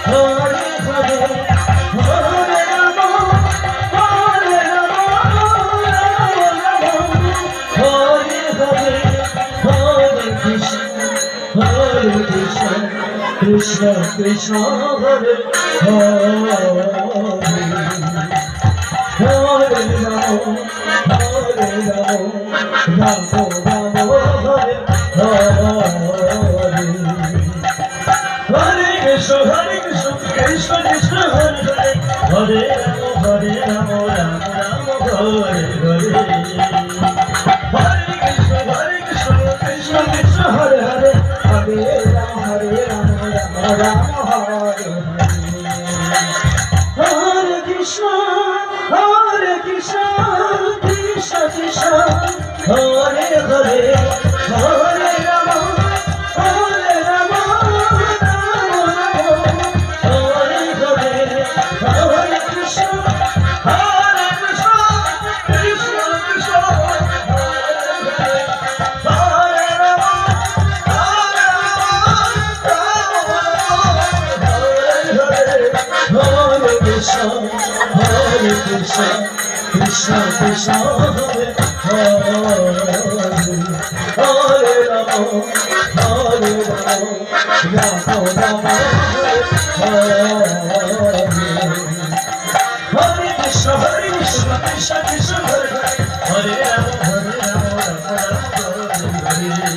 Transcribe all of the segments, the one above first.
Hare Hare Hare Ram Hare Ram Hare Hare Hare Krishna Krishna Krishna Hare Hare Hare Ram Ram Ram Hare Hare Hare Krishna Krishna Krishna Hare Hare Hare Ram Ram Ram Hare Hare Hare Krishna Krishna Krishna Hare Hare Hare Ram Ram Ram Hare Hare Krishna Krishna Krishna Krishna Hare Hare Hare Ram Hare Ram Hare Hare Hare Krishna Krishna Krishna Hare Ram Hare Krishna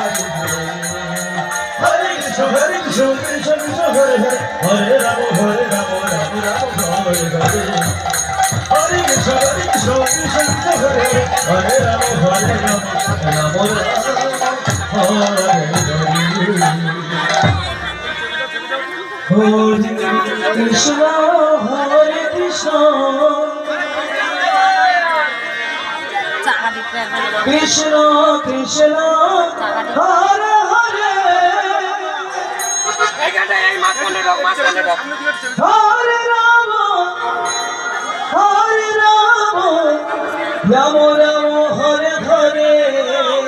Krishna Krishna Hare Hare Hare Ram Ram Ram Hare Hare Krishna Krishna Krishna Hare Hare Ram Ram Ram Hare Hare Krishna Krishna Krishna Hare Hare Ram Ram Ram Hare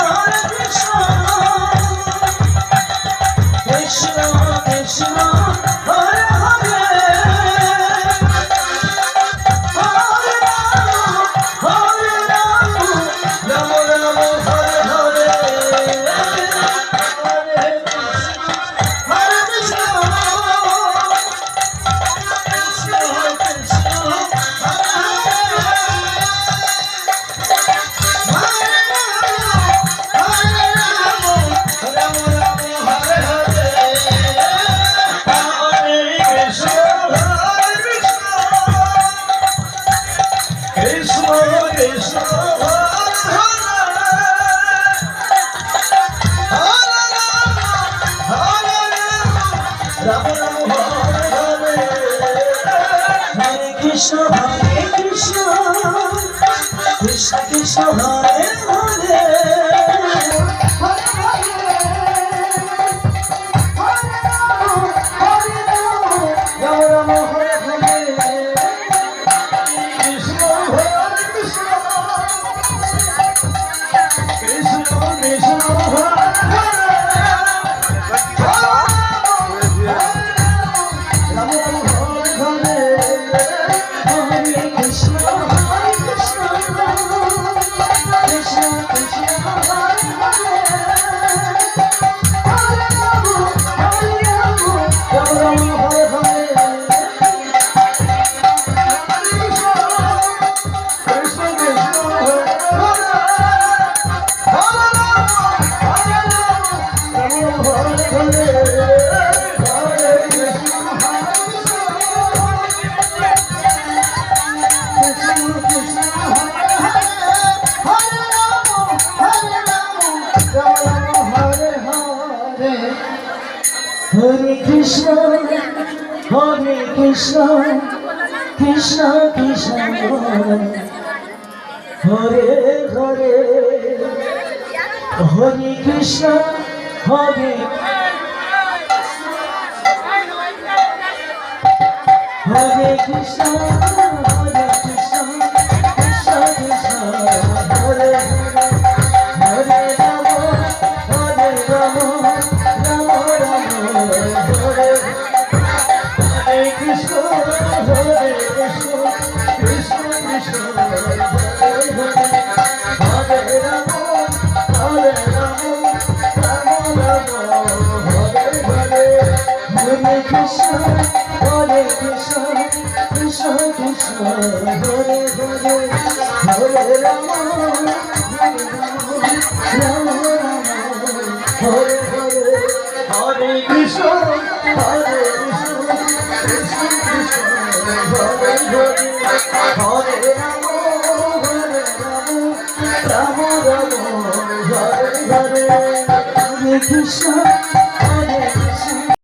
Hare Krishna Krishna Krishna Hare Hare Hare Ram Ram Ram Hare Hare Hare Krishna Krishna Krishna Hare Hare Krishna Krishna Hare Hare Hare Krishna, Krishna Krishna Hare Hare Hare Hare Krishna Hare Hare Krishna Hare Krishna Krishna Krishna Hare Hare Hare Ram Ram Ram Hare Hare Krishna Hare Krishna Krishna Krishna Hare Hare Ram Ram Ram Hare Hare Hare Krishna Hare Krishna Krishna Krishna Hare Hare Hare Ram Ram Hare Hare Hare Krishna Hare Krishna Krishna Krishna Hare Hare Hare Ram Ram Ram Hare Hare Hare Krishna